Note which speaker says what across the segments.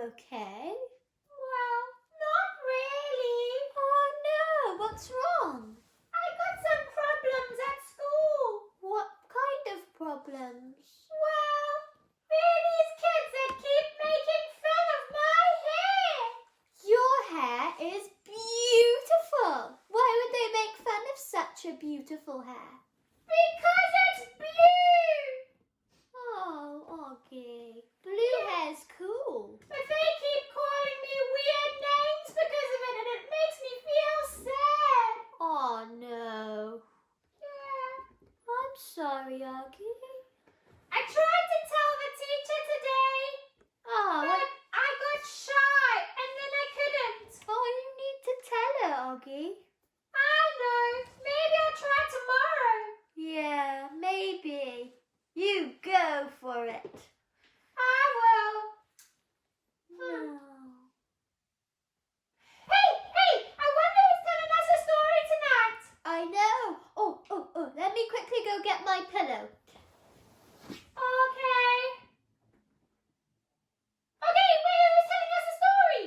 Speaker 1: okay?
Speaker 2: Well, not really.
Speaker 1: Oh no, what's wrong?
Speaker 2: I got some problems at school.
Speaker 1: What kind of problems?
Speaker 2: Well, we're these kids that keep making fun of my hair.
Speaker 1: Your hair is beautiful. Why would they make fun of such a beautiful hair?
Speaker 2: Because it's blue.
Speaker 1: Oh, Oggy, blue hair's cool.
Speaker 2: But they keep calling me weird names because of it, and it makes me feel sad.
Speaker 1: Oh no.
Speaker 2: Yeah.
Speaker 1: I'm sorry, Oggy.
Speaker 2: I tried to tell the teacher today,
Speaker 1: Oh,
Speaker 2: but I got shy and then I couldn't.
Speaker 1: oh, you need to tell her, Oggy.
Speaker 2: I know. Maybe I'll try tomorrow.
Speaker 1: Yeah, maybe. You go for it.
Speaker 2: I will.
Speaker 1: No.
Speaker 2: Hey, I wonder who's telling us a story tonight.
Speaker 1: I know. Oh, let me quickly go get my pillow.
Speaker 2: Okay. Okay, wait, who's telling us a story?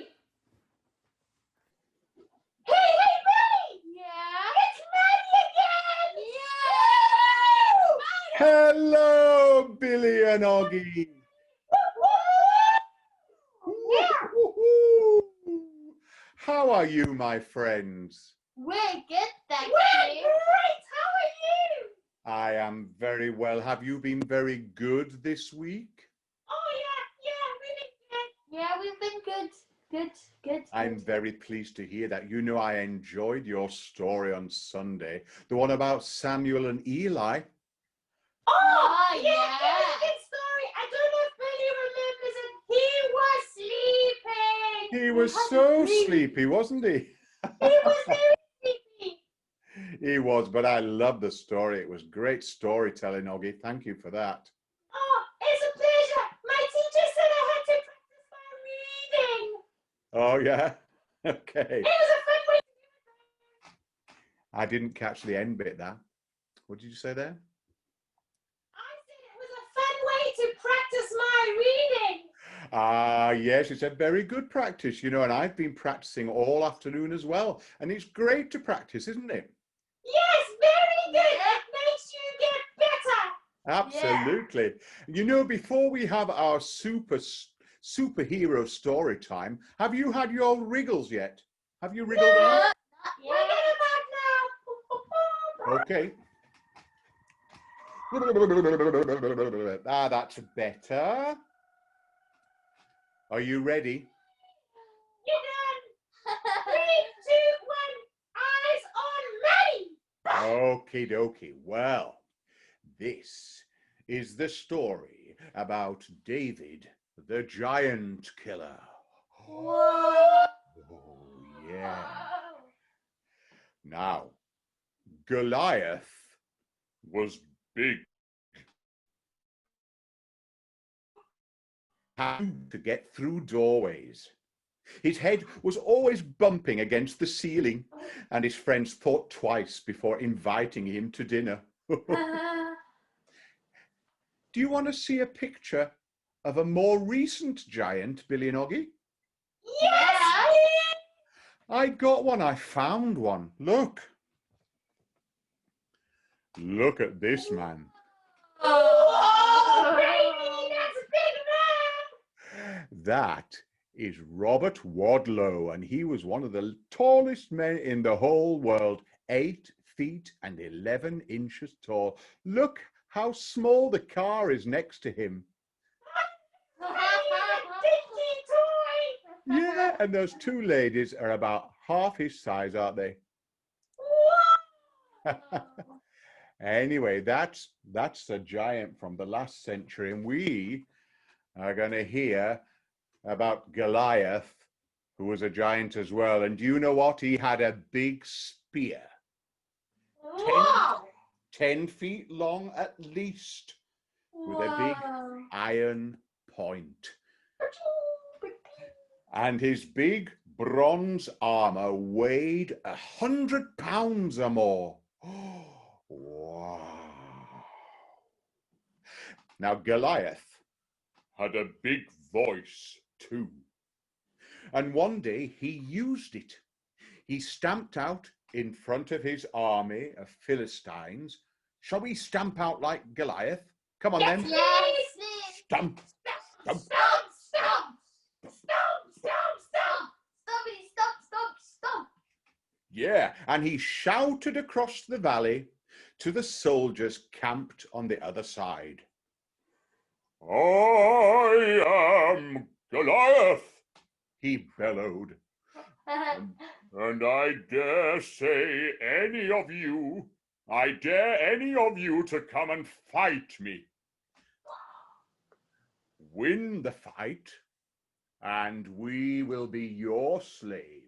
Speaker 2: Hey, Billy!
Speaker 1: Yeah?
Speaker 2: It's Maggie again!
Speaker 3: Hello, Billy and Oggy.
Speaker 2: Yeah.
Speaker 3: How are you, my friends?
Speaker 1: We're good, thank
Speaker 2: We're
Speaker 1: you.
Speaker 2: great! How are you?
Speaker 3: I am very well. Have you been very good this week?
Speaker 2: Oh, yeah, really good.
Speaker 1: Yeah, we've been good. Good.
Speaker 3: I'm very pleased to hear that. You know, I enjoyed your story on Sunday, the one about Samuel and Eli.
Speaker 2: Oh,
Speaker 1: Oh,
Speaker 2: yeah,
Speaker 1: yeah.
Speaker 2: it was a good story. I don't know if Billy remembers it. He was sleeping.
Speaker 3: He was
Speaker 1: had a
Speaker 3: so
Speaker 1: dream.
Speaker 3: sleepy, wasn't he?
Speaker 2: He was very sleepy.
Speaker 3: He was, but I love the story. It was great storytelling, Oggy. Thank you for that.
Speaker 2: Oh, it's a pleasure. My teacher said I had to practice my reading.
Speaker 3: Oh, yeah? Okay.
Speaker 2: It was a fun way to do it.
Speaker 3: I didn't catch the end bit there. What did you say there?
Speaker 2: I said it was a fun way to practice my reading.
Speaker 3: Ah, yes, it's a very good practice, you know, and I've been practicing all afternoon as well. And it's great to practice, isn't it?
Speaker 2: Yes, very good. It makes you get better.
Speaker 3: Absolutely. You know, before we have our superhero story time, have you had your wriggles yet? Have you wriggled out?
Speaker 2: We're getting back now.
Speaker 3: Okay. Ah, that's better. Are you ready?
Speaker 2: You're done. 3, 2, 1. Eyes on me.
Speaker 3: Okie dokie. Well, this is the story about David, the giant killer.
Speaker 1: Whoa.
Speaker 3: Oh, yeah. Now, Goliath was big. Had to get through doorways. His head was always bumping against the ceiling, and his friends thought twice before inviting him to dinner. Do you want to see a picture of a more recent giant, Billy and Oggy?
Speaker 2: Yes,
Speaker 3: I got one. I found one. Look. Look at this man.
Speaker 2: Oh, baby, that's a big man.
Speaker 3: That is Robert Wadlow, and he was one of the tallest men in the whole world, 8 feet and 11 inches tall. Look how small the car is next to him. Yeah, and those two ladies are about half his size, aren't they? Anyway, that's a giant from the last century, and we are going to hear about Goliath, who was a giant as well. And do you know what? He had a big spear, 10 feet long at least, with a big iron point. And his big bronze armor weighed 100 pounds or more. Wow. Now, Goliath had a big voice too. And one day he used it. He stamped out in front of his army of Philistines. Shall we stamp out like Goliath? Come on then.
Speaker 1: Yes,
Speaker 3: Stamp,
Speaker 2: Stomp,
Speaker 3: stamp.
Speaker 2: stomp, stomp, stomp, stomp, stomp.
Speaker 1: Stompity stomp, stomp, stomp.
Speaker 3: Yeah, and he shouted across the valley to the soldiers camped on the other side. I am Goliath, he bellowed. And I dare any of you to come and fight me. Win the fight, and we will be your slaves.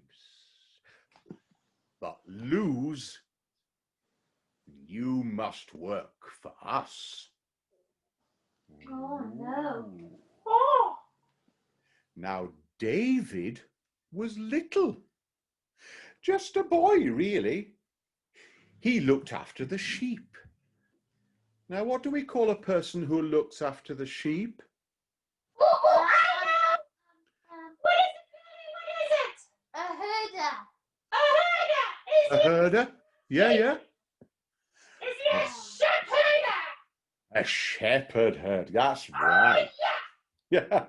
Speaker 3: But lose, you must work for us.
Speaker 1: Oh no.
Speaker 2: Oh,
Speaker 3: Now, David was little, just a boy, really. He looked after the sheep. Now, what do we call a person who looks after the sheep?
Speaker 2: I know. What is it, Billy? What is it?
Speaker 1: A herder.
Speaker 2: A herder.
Speaker 3: A herder? Yeah, yeah.
Speaker 2: Is he a shepherd?
Speaker 3: A shepherd herd, that's
Speaker 2: Oh,
Speaker 3: right.
Speaker 2: yeah.
Speaker 3: Yeah.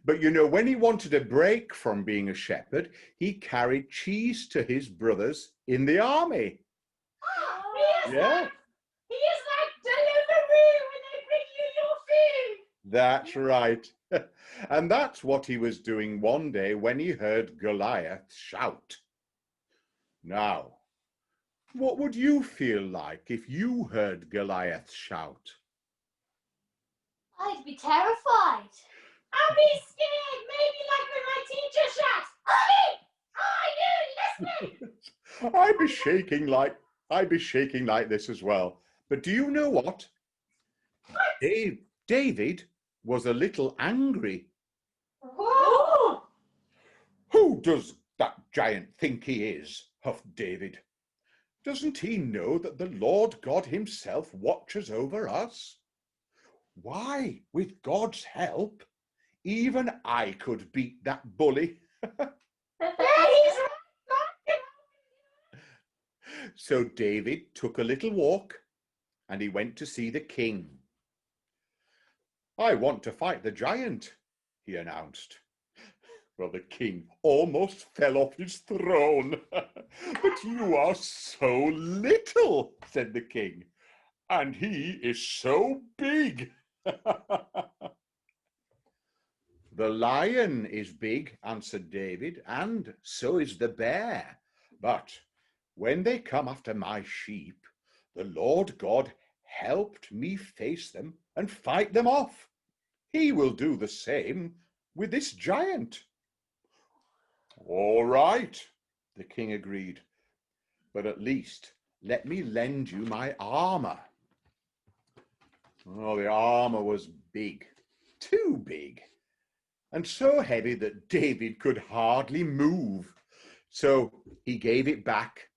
Speaker 3: But you know, when he wanted a break from being a shepherd, he carried cheese to his brothers in the army.
Speaker 2: He is
Speaker 3: Yeah.
Speaker 2: like Deliveroo when they bring you your food.
Speaker 3: That's right. And that's what he was doing one day when he heard Goliath shout. Now, what would you feel like if you heard Goliath shout?
Speaker 1: I'd be terrified.
Speaker 2: I'll be scared, maybe like when my teacher shouts, Ollie, are you listening?
Speaker 3: I'd be shaking like this as well. But do you know what? David was a little angry.
Speaker 2: Oh.
Speaker 3: Who does that giant think he is? Huffed David. Doesn't he know that the Lord God himself watches over us? Why, with God's help, even I could beat that bully.
Speaker 2: Yeah, he's right.
Speaker 3: So David took a little walk and he went to see the king. I want to fight the giant, he announced. Well, the king almost fell off his throne. But you are so little, said the king, and he is so big. The lion is big, answered David, and so is the bear. But when they come after my sheep, the Lord God helped me face them and fight them off. He will do the same with this giant. All right, the king agreed, but at least let me lend you my armor. Oh, the armor was big, too big, and so heavy that David could hardly move. So he gave it back,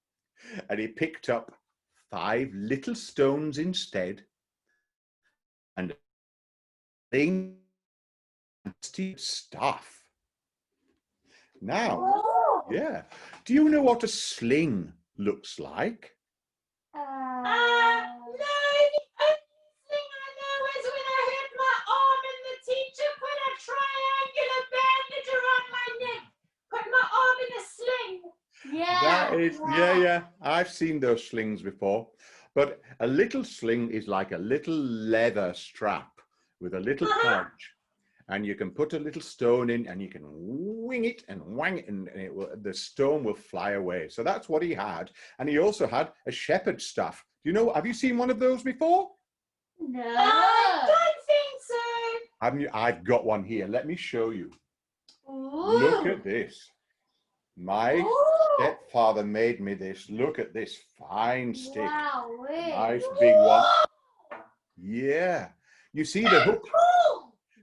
Speaker 3: and he picked up 5 little stones instead, and a staff. Now,
Speaker 2: Oh.
Speaker 3: yeah, do you know what a sling looks like?
Speaker 2: No, the only thing I know is when I hurt my arm and the teacher put a triangular bandage around my neck, put my arm in a sling.
Speaker 1: Yeah.
Speaker 3: That is, yeah, I've seen those slings before. But a little sling is like a little leather strap with a little pouch. And you can put a little stone in and you can wing it and wang it and the stone will fly away. So that's what he had. And he also had a shepherd's staff. Do you know, have you seen one of those before?
Speaker 1: No.
Speaker 2: I don't think so.
Speaker 3: Haven't you? I've got one here. Let me show you.
Speaker 1: Ooh.
Speaker 3: Look at this. My stepfather made me this. Look at this fine stick.
Speaker 1: Wow.
Speaker 3: Nice big one. Yeah. You see the hook?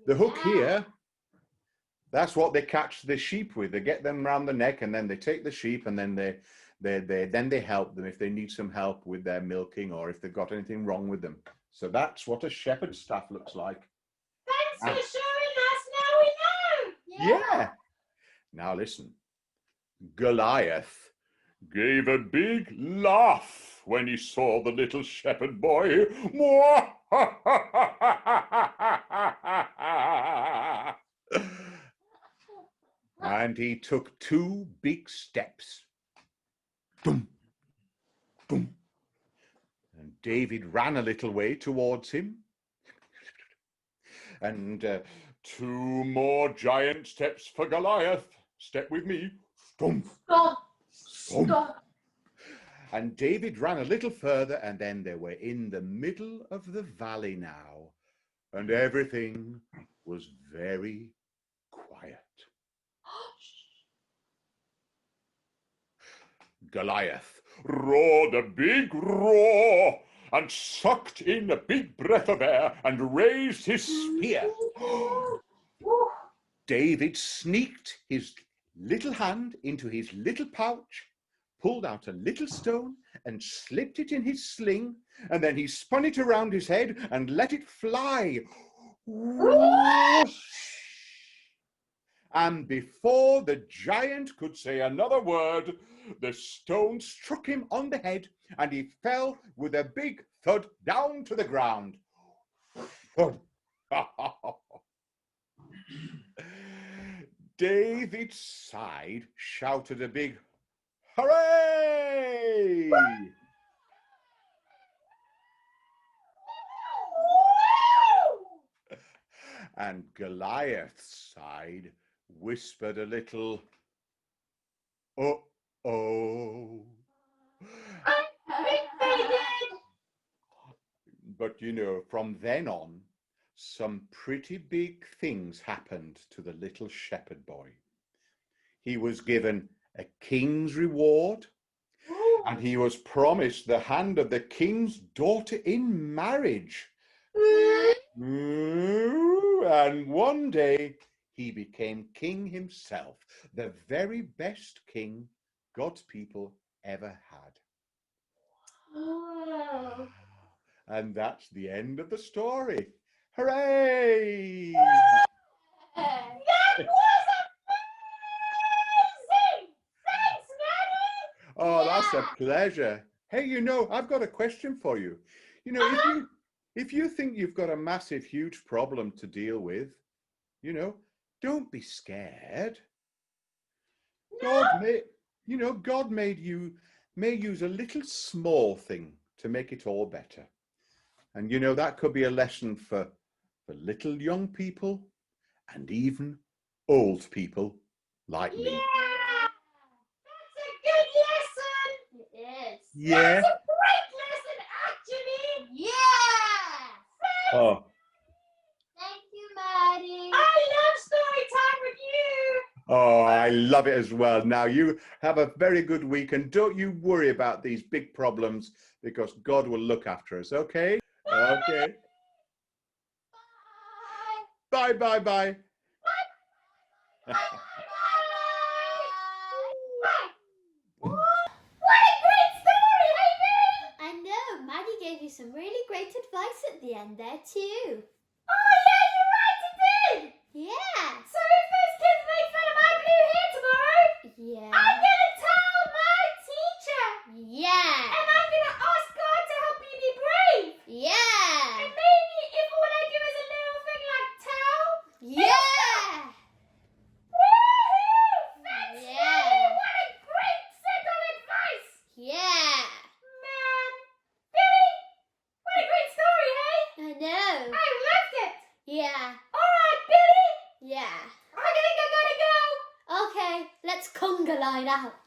Speaker 3: The hook here, that's what they catch the sheep with. They get them around the neck and then they take the sheep and then they help them if they need some help with their milking or if they've got anything wrong with them. So that's what a shepherd's staff looks like.
Speaker 2: Thanks for showing us. Now we know.
Speaker 3: Yeah. Now listen. Goliath gave a big laugh when he saw the little shepherd boy. And he took 2 big steps. Boom, boom. And David ran a little way towards him. And 2 more giant steps for Goliath. Step with me. Stomp.
Speaker 2: Stop.
Speaker 3: Stomp.
Speaker 2: Stop.
Speaker 3: And David ran a little further, and then they were in the middle of the valley now, and everything was very quiet. Goliath roared a big roar and sucked in a big breath of air and raised his spear. David sneaked his little hand into his little pouch, pulled out a little stone and slipped it in his sling, and then he spun it around his head and let it fly. Whoosh! And before the giant could say another word, the stone struck him on the head, and he fell with a big thud down to the ground. Thud. David sighed, shouted a big hooray! And Goliath sighed, whispered a little, uh-oh.
Speaker 2: I think they did.
Speaker 3: But you know, from then on, some pretty big things happened to the little shepherd boy. He was given a king's reward, and he was promised the hand of the king's daughter in marriage. And one day he became king himself, the very best king God's people ever had.
Speaker 2: Wow.
Speaker 3: And that's the end of the story. Hooray!
Speaker 2: That was amazing! Thanks, Daddy!
Speaker 3: Oh, that's a pleasure. Hey, you know, I've got a question for you. You know, if you think you've got a massive, huge problem to deal with, you know, don't be scared.
Speaker 2: No.
Speaker 3: God may use a little small thing to make it all better. And you know, that could be a lesson for little young people and even old people like me.
Speaker 2: Yeah, that's a good lesson.
Speaker 1: It is.
Speaker 3: Yeah.
Speaker 2: That's a great lesson, actually.
Speaker 1: Yeah!
Speaker 3: Oh,
Speaker 1: Thank you, Maddie.
Speaker 2: I love story time with you.
Speaker 3: oh, I love it as well. Now you have a very good week, and don't you worry about these big problems, because God will look after us. Okay? Okay. Bye, bye, bye.
Speaker 2: What a great story, Amy!
Speaker 1: I know, Maddie gave you some really great advice at the end there too.
Speaker 2: Oh yeah, you're right, it did.
Speaker 1: Yeah.
Speaker 2: So if those kids make fun of my blue hair tomorrow,
Speaker 1: Yeah.
Speaker 2: I'm gonna tell my teacher,
Speaker 1: Yeah.
Speaker 2: and I'm gonna ask God to help me be brave.
Speaker 1: Yeah.
Speaker 2: And maybe if all I do is a little thing like tell.
Speaker 1: Yeah.
Speaker 2: Woohoo! Thanks,
Speaker 1: Yeah.
Speaker 2: Daddy! What a great set of advice!
Speaker 1: Yeah.
Speaker 2: Man, Billy, what a great story, hey?
Speaker 1: I know.
Speaker 2: I loved it.
Speaker 1: Yeah.
Speaker 2: All right, Billy,
Speaker 1: Yeah.
Speaker 2: I think I gotta go.
Speaker 1: Okay, let's conga line out.